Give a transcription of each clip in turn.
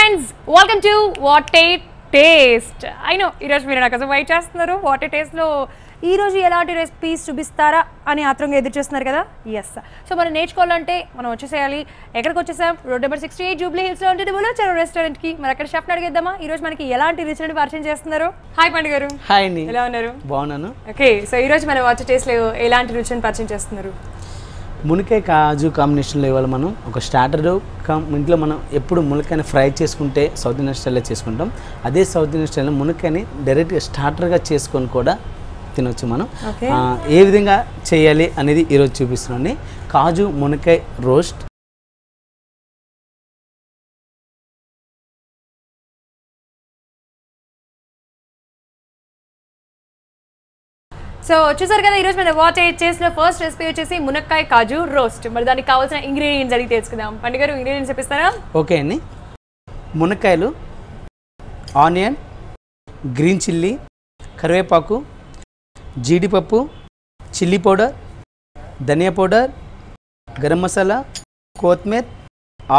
friends, welcome to What a Taste. I know ఈరోజు మీరు నాకు వెయిట్ చేస్తున్నారు. వాట్ ఏ టేస్ట్లో ఈరోజు ఎలాంటి రెసిపీస్ చూపిస్తారా అని ఆత్రంగా ఎదురు చేస్తున్నారు కదా. ఎస్, సో మనం నేర్చుకోవాలంటే మనం వచ్చేసేయాలి. ఎక్కడికి వచ్చేసాం? రోడ్ నెంబర్ 68 జూబ్లీ హిల్స్లో ఉంటుంది బులోచెరో రెస్టారెంట్కి. మరి అక్కడ షెఫ్ని అడిగేద్దామా ఈరోజు మనకి ఎలాంటి రుచులను పరిచయం చేస్తున్నారు. హాయ్ పండు గారు. హాయ్ అండి, ఎలా ఉన్నారు? బాగున్నాను. ఓకే, సో ఈరోజు మన వాట్ ఏ టేస్ట్లో ఎలాంటి రుచులను పరిచయం చేస్తున్నారు? మునక్కాయ కాజు కాంబినేషన్లో ఇవాళ మనం ఒక స్టార్టర్ ఇంట్లో మనం ఎప్పుడు మునక్కాయని ఫ్రై చేసుకుంటే సౌత్ ఇండియన్ స్టైల్లో చేసుకుంటాం. అదే సౌత్ ఇండియన్ స్టైల్లో మునక్కాయని డైరెక్ట్గా స్టార్టర్గా చేసుకొని కూడా తినొచ్చు. మనం ఏ విధంగా చేయాలి అనేది ఈరోజు చూపిస్తున్నాను. కాజు మునక్కాయ రోస్ట్. సో చూసారు కదా, ఈరోజు మన వాట్ ఏ టేస్ట్లో ఫస్ట్ రెసిపీ వచ్చేసి మునక్కాయ కాజు రోస్ట్. మరి దానికి కావాల్సిన ఇంగ్రీడియంట్స్ అడిగి తెలుసుకుందాం. పండు గారు, ఇంగ్రీడియంట్స్ చెప్పిస్తారా? ఓకే అండి, మునక్కాయలు, ఆనియన్, గ్రీన్ చిల్లీ, కరివేపాకు, జీడిపప్పు, చిల్లీ పౌడర్, ధనియా పౌడర్, గరం మసాలా, కొత్తిమీర,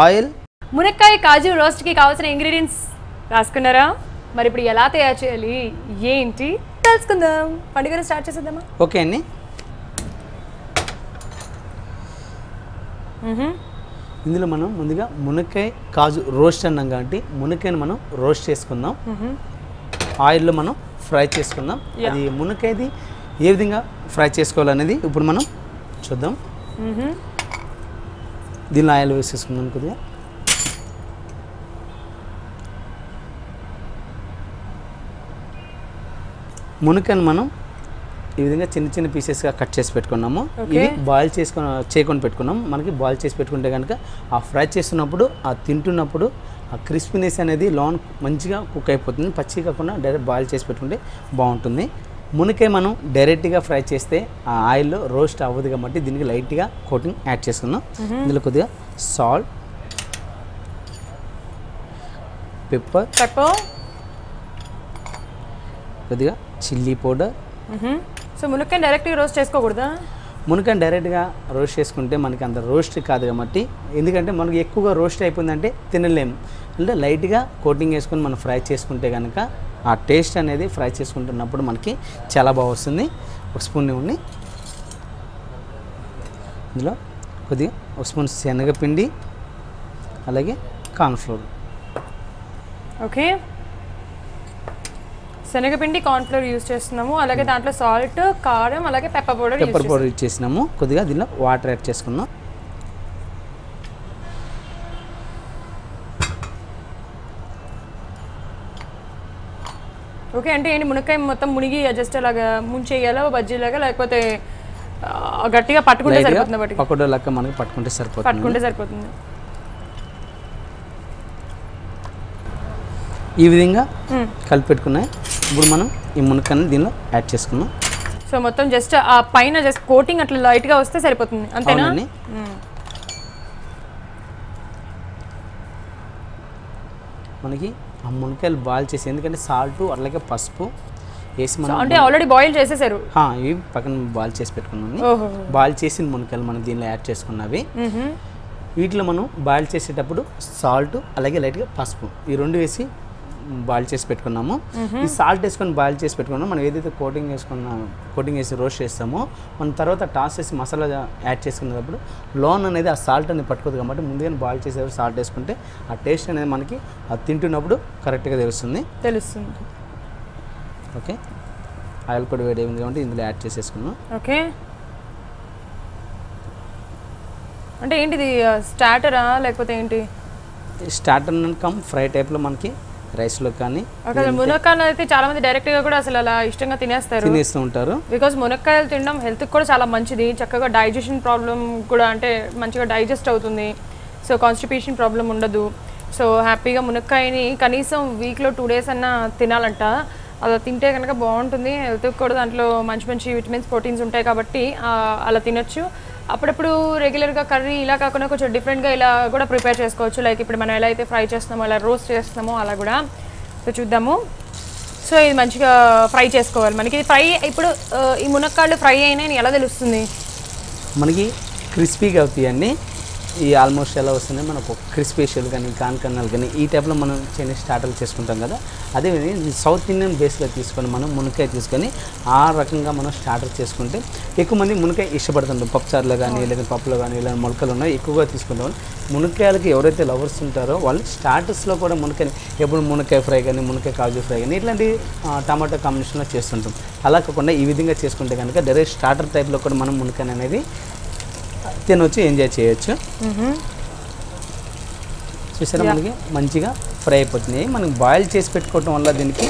ఆయిల్. మునక్కాయ కాజు రోస్ట్కి కావాల్సిన ఇంగ్రీడియంట్స్ రాసుకున్నారా? మరి ఇప్పుడు ఎలా తయారు చేయాలి ఏంటి తెలుసుకుందాం. పండుగ స్టార్ట్ చేసేద్దామా? ఓకే అండి, ఇందులో మనం ముందుగా మునక్కాయ కాజు రోస్ట్ అన్నాం కాబట్టి మునక్కాయని మనం రోస్ట్ చేసుకుందాం. ఆయిల్లో మనం ఫ్రై చేసుకుందాం. అది మునక్కాయది ఏ విధంగా ఫ్రై చేసుకోవాలనేది ఇప్పుడు మనం చూద్దాం. దీనిలో ఆయిల్ వేసేసుకుందాం కొద్దిగా. మునక్కాయను మనం ఈ విధంగా చిన్న చిన్న పీసెస్గా కట్ చేసి పెట్టుకున్నాము. ఇది బాయిల్ చేయకొని పెట్టుకున్నాం. మనకి బాయిల్ చేసి పెట్టుకుంటే కనుక ఆ ఫ్రై చేస్తున్నప్పుడు ఆ తింటున్నప్పుడు ఆ క్రిస్పీనెస్ అనేది లోన్ మంచిగా కుక్ అయిపోతుంది. పచ్చి కాకుండా డైరెక్ట్ బాయిల్ చేసి పెట్టుకుంటే బాగుంటుంది. మునక్కాయ మనం డైరెక్ట్గా ఫ్రై చేస్తే ఆ ఆయిల్లో రోస్ట్ అవ్వదు కాబట్టి దీనికి లైట్గా కోటింగ్ యాడ్ చేసుకుందాం. ఇందులో కొద్దిగా సాల్ట్, పెప్పర్, కొద్దిగా చిల్లీ పౌడర్. సో మునక్కాయ డైరెక్ట్గా రోస్ట్ చేసుకోకూడదా? మునక్కాయ డైరెక్ట్గా రోస్ట్ చేసుకుంటే మనకి అంత రోస్ట్ కాదు కాబట్టి, ఎందుకంటే మనకి ఎక్కువగా రోస్ట్ అయిపోయిందంటే తినలేము. అంటే లైట్గా కోటింగ్ వేసుకొని మనం ఫ్రై చేసుకుంటే కనుక ఆ టేస్ట్ అనేది ఫ్రై చేసుకుంటున్నప్పుడు మనకి చాలా బాగా వస్తుంది. ఒక స్పూన్ ఇవ్వండి. ఇందులో కొద్దిగా ఒక స్పూన్ శనగపిండి, అలాగే కార్న్ఫ్లోర్. ఓకే, శనగపిండి కార్న్ఫ్లోర్ యూజ్ చేస్తున్నాము. అలాగే దాంట్లో సాల్ట్, కారం, అలాగే పెప్పర్ పౌడర్ యూజ్ చేసినాము. కొద్దిగా దీనిలో వాటర్ యాడ్ చేసుకున్నాం. ఓకే, అంటే ఏంటి మునక్కాయ మొత్తం మునిగి జస్ట్ అలాగా ముంచేయాలా బజ్జీలాగా, లేకపోతే గట్టిగా పట్టుకుంటే సరిపోతుంది? పకోడా లెక్క మనకి పట్టుకుంటే సరిపోతుంది. ఈ విధంగా కలిపి పెట్టుకున్నాయి. ఇప్పుడు మనం ఈ మునక్కాయని దీనిలో యాడ్ చేసుకున్నాం. సో మొత్తం జస్ట్ ఆ పైన జస్ట్ కోటింగ్ అట్లా లైట్గా వస్తే సరిపోతుంది, అంతేనా? మనకి ఆ మునక్కాయలు బాయిల్ చేసి, ఎందుకంటే సాల్ట్ అలాగే పసుపు వేసి మనం అంటే ఆల్రెడీ బాయిల్ చేసేసారు. ఇవి పక్కన బాయిల్ చేసి పెట్టుకున్నాం. బాయిల్ చేసిన మునక్కాయలు మనం దీనిలో యాడ్ చేసుకున్నవి. వీటిలో మనం బాయిల్ చేసేటప్పుడు సాల్ట్ అలాగే లైట్గా పసుపు ఈ రెండు వేసి బాయిల్ చేసి పెట్టుకున్నాము. ఈ సాల్ట్ వేసుకొని బాయిల్ చేసి పెట్టుకున్నాము. మనం ఏదైతే కోటింగ్ వేసి రోస్ట్ చేస్తామో మనం తర్వాత టాస్ చేసి మసాలా యాడ్ చేసుకునేటప్పుడు లోన్ అనేది ఆ సాల్ట్ అనేది పట్టుకోదు కాబట్టి ముందుగానే బాయిల్ చేసేటప్పుడు సాల్ట్ వేసుకుంటే ఆ టేస్ట్ అనేది మనకి అది తింటున్నప్పుడు కరెక్ట్గా తెలుస్తుంది. ఓకే, ఆయిల్ కూడా వేడి అయింది కాబట్టి ఇందులో యాడ్ చేసేసుకున్నాం. ఓకే, అంటే ఏంటిది స్టార్టరా లేకపోతే ఏంటి? స్టార్టర్ కమ్ ఫ్రై టైప్లో మనకి రైస్లో కానీ. మునక్కాయలు అయితే చాలా మంది డైరెక్ట్గా కూడా అసలు అలా ఇష్టంగా తినేస్తూ ఉంటారు. బికాజ్ మునక్కాయలు తినడం హెల్త్కి కూడా చాలా మంచిది. చక్కగా డైజెషన్ ప్రాబ్లం కూడా, అంటే మంచిగా డైజెస్ట్ అవుతుంది. సో కాన్స్టిపేషన్ ప్రాబ్లం ఉండదు. సో హ్యాపీగా మునక్కాయని కనీసం వీక్లో 2 days అన్నా తినాలంట. అలా తింటే కనుక బాగుంటుంది. హెల్త్కి కూడా దాంట్లో మంచి మంచి విటమిన్స్, ప్రోటీన్స్ ఉంటాయి కాబట్టి అలా తినొచ్చు. అప్పుడప్పుడు రెగ్యులర్గా కర్రీ ఇలా కాకుండా కొంచెం డిఫరెంట్గా ఇలా కూడా ప్రిపేర్ చేసుకోవచ్చు. లైక్ ఇప్పుడు మనం ఎలా అయితే ఫ్రై చేస్తున్నామో అలా రోస్ట్ చేస్తున్నామో అలా కూడా. సో చూద్దాము. సో ఇది మంచిగా ఫ్రై చేసుకోవాలి. మనకి ఫ్రై ఇప్పుడు ఈ మునక్కాయలు ఫ్రై అయినాయని ఎలా తెలుస్తుంది? మనకి క్రిస్పీగా అవుతాయండి. ఈ ఆల్మోస్ట్ ఎలా వస్తుంది మనకు క్రిస్పేషియల్ కానీ కాన్కన్నాలు కానీ ఈ టైప్లో మనం చైనీస్ స్టార్టర్లు చేసుకుంటాం కదా, అదేవిధంగా సౌత్ ఇండియన్ బేస్లో తీసుకొని మనం మునక్కాయ తీసుకొని ఆ రకంగా మనం స్టార్టర్ చేసుకుంటే ఎక్కువ మంది మునక్కాయ ఇష్టపడుతుంటాం. పప్పుచారులో కానీ లేదా పప్పులో కానీ ఇలా మొలకలు ఉన్నాయి ఎక్కువగా తీసుకుంటాం. మునక్కాయలకి ఎవరైతే లవర్స్ ఉంటారో వాళ్ళు స్టార్టర్స్లో కూడా మునక్కాయ ఎప్పుడు మునక్కాయ ఫ్రై కానీ మునక్కాయ కాజు ఫ్రై కానీ ఇట్లాంటి టమాటో కాంబినేషన్లో చేస్తుంటాం. అలా కాకుండా ఈ విధంగా చేసుకుంటే కనుక డైరెక్ట్ స్టార్టర్ టైప్లో కూడా మనం మునక్కాయ అనేది తినొచ్చు, ఎంజాయ్ చేయొచ్చు. చూసారా మనకి మంచిగా ఫ్రై అయిపోతుంది. మనం బాయిల్ చేసి పెట్టుకోవటం వల్ల దీనికి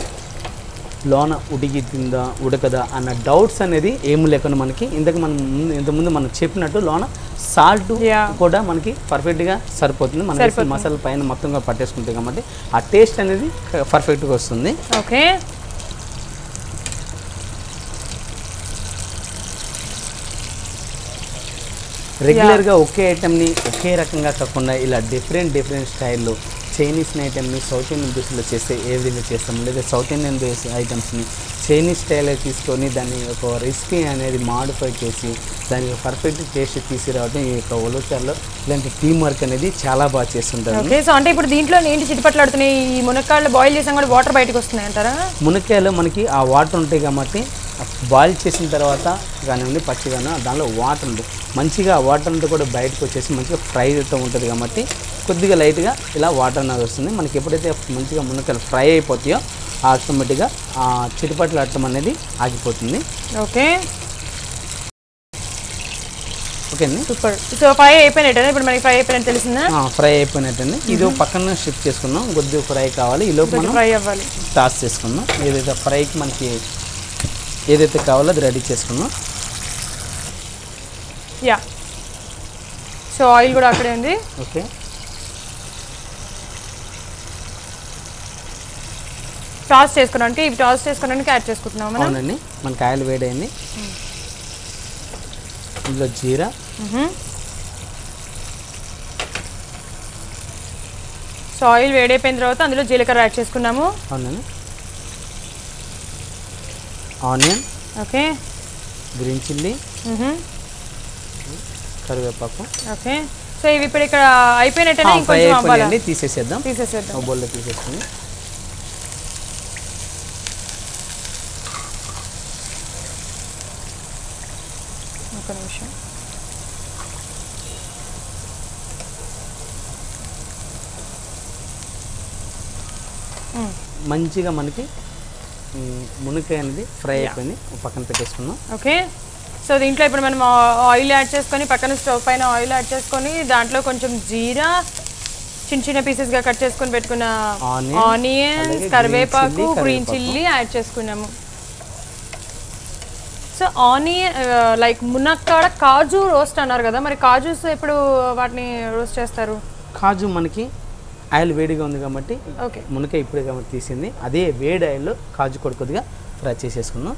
లోన ఉడికిందా ఉడకదా అన్న డౌట్స్ అనేది ఏమి లేకుండా మనకి ఇంతకుముందు మనం చెప్పినట్టు లోన సాల్ట్ కూడా మనకి పర్ఫెక్ట్గా సరిపోతుంది. మనకి మసాలా పైన మొత్తంగా పట్టేసుకుంటాయి కాబట్టి ఆ టేస్ట్ అనేది పర్ఫెక్ట్గా వస్తుంది. ఓకే, రెగ్యులర్గా ఒకే ఐటెంని ఒకే రకంగా కాకుండా ఇలా డిఫరెంట్ స్టైల్లో చైనీస్ ఐటెంని సౌత్ ఇండియన్ బేస్లో చేస్తే ఏ విధంగా చేస్తాము, లేదా సౌత్ ఇండియన్ బేస్ ఐటమ్స్ని చైనీస్ స్టైల్లో తీసుకొని దాన్ని ఒక రెసిపీ అనేది మాడిఫై చేసి దానికి పర్ఫెక్ట్ టేస్ట్ తీసుకురావడం ఈ యొక్క ఉలవచారులో ఇలాంటి టీమ్ వర్క్ అనేది చాలా బాగా చేస్తుంటారు. ఓకే, సో అంటే ఇప్పుడు దీంట్లో ఏంటి చిటిపట్లాడుతున్నాయి? ఈ మునక్కాయలు బాయిల్ చేసాం కూడా వాటర్ బయటకు వస్తున్నాయి అంటారా? మునక్కాయలు మనకి ఆ వాటర్ ఉంటాయి కాబట్టి బాయిల్ చేసిన తర్వాత కానివ్వండి పచ్చిగాను దానిలో వాటర్ ఉంది మంచిగా ఆ వాటర్ అంతా కూడా బయటకు వచ్చేసి మంచిగా ఫ్రై అవుతూ ఉంటుంది కాబట్టి కొద్దిగా లైట్గా ఇలా వాటర్ అనేది వస్తుంది. మనకి ఎప్పుడైతే మంచిగా మునక్కాయలు ఫ్రై అయిపోతాయో ఆటోమేటిక్గా ఆ చిటిపట్లు ఆడటం అనేది ఆగిపోతుంది. ఓకే ఓకే అండి, సూపర్. సో ఫ్రై అయిపోయినట్టు ఇప్పుడు మనకి ఫ్రై అయిపోయినట్టు తెలిసిందా? ఫ్రై అయిపోయినట్టండి. ఇది పక్కన షిఫ్ట్ చేసుకున్నాం. కొద్దిగా ఫ్రై కావాలి, ఈ లోపు మనం ఫ్రై అవ్వాలి. టాస్ చేసుకున్నాం. ఏదైతే ఫ్రైకి మనకి ఏదైతే కావాలో అది రెడీ చేసుకున్నాం. యా, సో ఆయిల్ కూడా అక్కడే ఉంది. ఓకే, టాస్ చేసుకోవడానికి ఇవి టాస్ చేసుకోవడానికి యాడ్ చేసుకుంటున్నాం మనం. అవునండి, మనకి ఆయిల్ వేడైంది. ఇందులో జీరా, సో ఆయిల్ వేడైపోయిన తర్వాత అందులో జీలకర్ర యాడ్ చేసుకున్నాము. అవునండి, ఆనియన్, ఓకే, గ్రీన్ చిల్లీ, కరివేపాకు. ఓకే, సో ఇవి ఇప్పుడు ఇక్కడ అయిపోయినట్టేనా? ఇంకొంచెం అవ్వాలి, తీసేసేద్దాం. బౌల్లో తీసేసుకుని ఒక నిమిషం. మంచిగా మనకి మునక్కాయ అనేది ఫ్రై అయిపోయింది, పక్కన పెట్టేసుకున్నాం. ఓకే, సో దీంట్లో ఇప్పుడు మనం ఆయిల్ యాడ్ చేసుకొని పక్కన స్టవ్ పైన ఆయిల్ యాడ్ చేసుకొని దాంట్లో కొంచెం జీరా, చిన్న పీసెస్గా కట్ చేసుకొని పెట్టుకున్న ఆనియన్స్, కరివేపాకు, గ్రీన్ చిల్లీ యాడ్ చేసుకున్నాము. సో ఆనియన్ లైక్ మునక్కాడ కాజు రోస్ట్ అన్నారు కదా, మరి కాజూస్ ఎప్పుడు వాటిని రోస్ట్ చేస్తారు? కాజు మనకి ఆయిల్ వేడిగా ఉంది కాబట్టి ఓకే, మునక్కాయ ఇప్పుడే కాబట్టి తీసింది. అదే వేడి ఆయిల్లో కాజు కూడా కొద్దిగా ఫ్రై చేసేసుకున్నాం.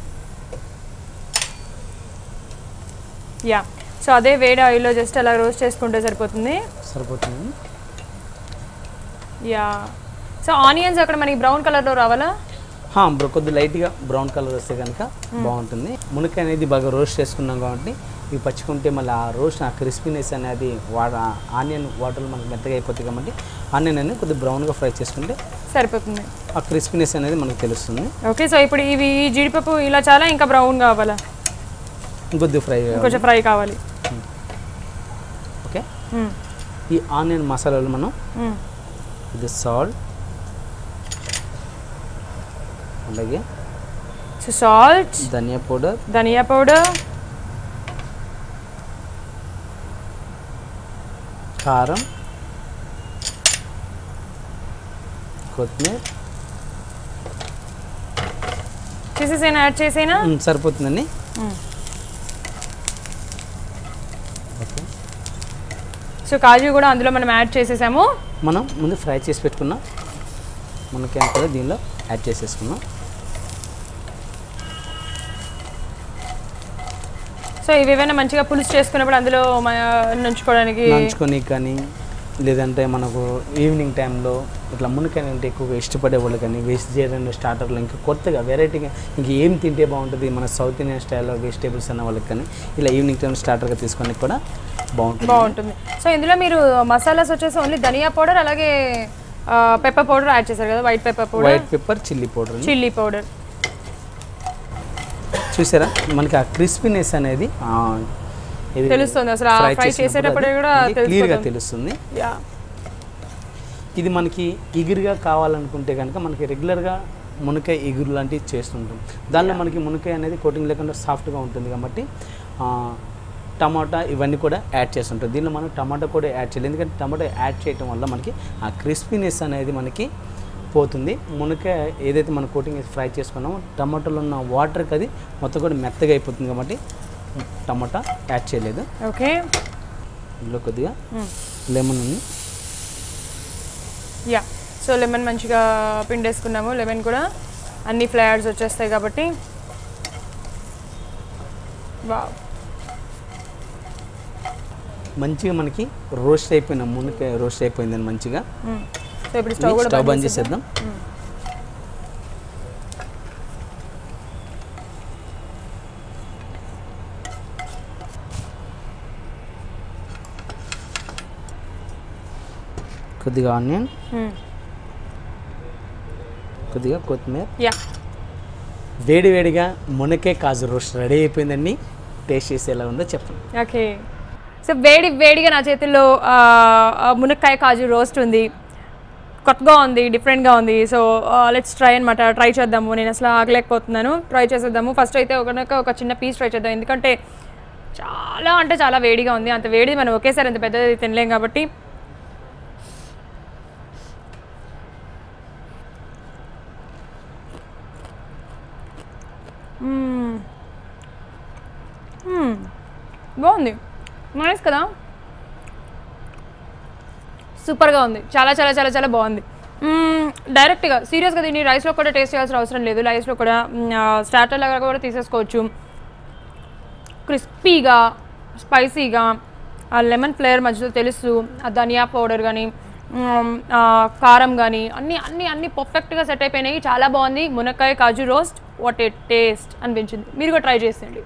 యా, సో అదే వేడి ఆయిల్లో జస్ట్ అలా రోస్ట్ చేసుకుంటే సరిపోతుంది. యా, సో ఆనియన్స్ అక్కడ మనకి బ్రౌన్ కలర్లో రావాలా? కొద్ది లైట్గా బ్రౌన్ కలర్ వస్తే కనుక బాగుంటుంది. మునక్కాయ అనేది బాగా రోస్ట్ చేసుకున్నాం కాబట్టి ఇవి పచ్చుకుంటే మళ్ళీ ఆ రోస్ట్ ఆ క్రిస్పీనెస్ అనేది ఆనియన్ వాటర్లో మనకు మెత్తగా అయిపోతుంది కాబట్టి ఆనియన్ అనేది కొద్దిగా బ్రౌన్గా ఫ్రై చేసుకుంటే సరిపోతుంది. ఆ క్రిస్పీనెస్ అనేది మనకు తెలుస్తుంది. ఓకే, సో ఇప్పుడు ఇవి జీడిపప్పు ఇలా చాలా ఇంకా బ్రౌన్ కావాలా? కొద్దిగా కొంచెం ఫ్రై కావాలి. ఓకే, ఈ ఆనియన్ మసాలాలు మనం ఇది సాల్ట్, అలాగే సాల్ట్, ధనియా పౌడర్, కారం, కొత్తిమీర చేసేసేనా? యాడ్ చేసేనా? సరిపోతుందండి. సో కాజు కూడా అందులో మనం యాడ్ చేసేసాము. మనం ముందు ఫ్రై చేసి పెట్టుకున్నాం మునక్కాయ కూడా దీనిలో యాడ్ చేసేసుకున్నాం. సో ఇవి ఏమైనా మంచిగా పులుసు చేసుకున్నప్పుడు అందులో నంచుకొని కానీ లేదంటే మనకు ఈవినింగ్ టైంలో ఇట్లా మునక్కాయ అంటే ఎక్కువగా ఇష్టపడే వాళ్ళు కానీ వెజిటేరియన్ స్టార్టర్లు ఇంకా కొత్తగా వెరైటీగా ఇంక ఏం తింటే బాగుంటుంది మన సౌత్ ఇండియన్ స్టైల్లో వెజిటేబుల్స్ అన్న వాళ్ళకి కానీ ఇలా ఈవినింగ్ టైం స్టార్టర్గా తీసుకొని కూడా బాగుంటుంది. సో ఇందులో మీరు మసాలాస్ వచ్చేసి ఓన్లీ ధనియా పౌడర్ అలాగే పెప్పర్ పౌడర్ యాడ్ చేశారు కదా, white pepper powder, white pepper, chilli powder చూసారా మనకి ఆ క్రిస్పీనెస్ అనేది తెలుస్తుంది అసలు ఫ్రై చేసేటప్పుడు కూడా క్లియర్గా తెలుస్తుంది. ఇది మనకి ఎగురుగా కావాలనుకుంటే కనుక మనకి రెగ్యులర్గా మునక్కాయ ఎగురు లాంటివి చేస్తుంటాం. దానిలో మనకి మునక్కాయ అనేది కోటింగ్ లేకుండా సాఫ్ట్గా ఉంటుంది కాబట్టి టమాటా ఇవన్నీ కూడా యాడ్ చేస్తుంటాం. దీనిలో మనం టమాటా కూడా యాడ్ చేయాలి, ఎందుకంటే టమాటా యాడ్ చేయడం వల్ల మనకి ఆ క్రిస్పీనెస్ అనేది మనకి పోతుంది. మునక్కాయ ఏదైతే మనం కోటింగ్ ఫ్రై చేసుకున్నామో టమాటాలో ఉన్న వాటర్కి అది మొత్తం కూడా మెత్తగా అయిపోతుంది కాబట్టి టమాటా యాడ్ చేయలేదు. ఓకే, ఇందులో కొద్దిగా లెమన్ ఉంది. సో లెమన్ మంచిగా పిండేసుకున్నాము. లెమన్ కూడా అన్ని ఫ్లేవర్స్ వచ్చేస్తాయి కాబట్టి మంచిగా మనకి రోస్ట్ అయిపోయిన మునక్కాయ రోస్ట్ అయిపోయిందని మంచిగా. సో ఇప్పుడు స్టవ్ బంద్ చేసేద్దాం. కొద్దిగా ఆనియన్, కొద్దిగా కొత్తిమీర. వేడి వేడిగా మునక్కాయ కాజు రోస్ట్ రెడీ అయిపోయిందండి. టేస్ట్ చేసి ఎలా ఉందో చెప్పండి. ఓకే, సో వేడిగా నా చేతుల్లో మునక్కాయ కాజు రోస్ట్ ఉంది. కొత్తగా ఉంది, డిఫరెంట్గా ఉంది. సో లెట్స్ ట్రై అనమాట. ట్రై చేద్దాము. నేను అసలు ఆగలేకపోతున్నాను. ట్రై చేసేద్దాము. ఫస్ట్ అయితే ఒక చిన్న పీస్ ట్రై చేద్దాం, ఎందుకంటే చాలా అంటే చాలా వేడిగా ఉంది. అంత వేడి మనం ఒకేసారి అంత పెద్దది తినలేం కాబట్టి. బాగుంది, నైస్ కదా, సూపర్గా ఉంది. చాలా చాలా చాలా చాలా బాగుంది. డైరెక్ట్గా సీరియస్గా దీన్ని రైస్లో కూడా టేస్ట్ చేయాల్సిన అవసరం లేదు. రైస్లో కూడా స్టార్టర్ లాగా కూడా తీసేసుకోవచ్చు. క్రిస్పీగా, స్పైసీగా, ఆ లెమన్ ఫ్లేవర్ మధ్యలో తెలుసు, ఆ ధనియా పౌడర్ కానీ కారం కానీ అన్నీ పర్ఫెక్ట్గా సెట్ అయిపోయినాయి. చాలా బాగుంది. మునక్కాయ కాజు రోస్ట్ వాట్ ఏ టేస్ట్ అనిపించింది. మీరు కూడా ట్రై చేసేయండి.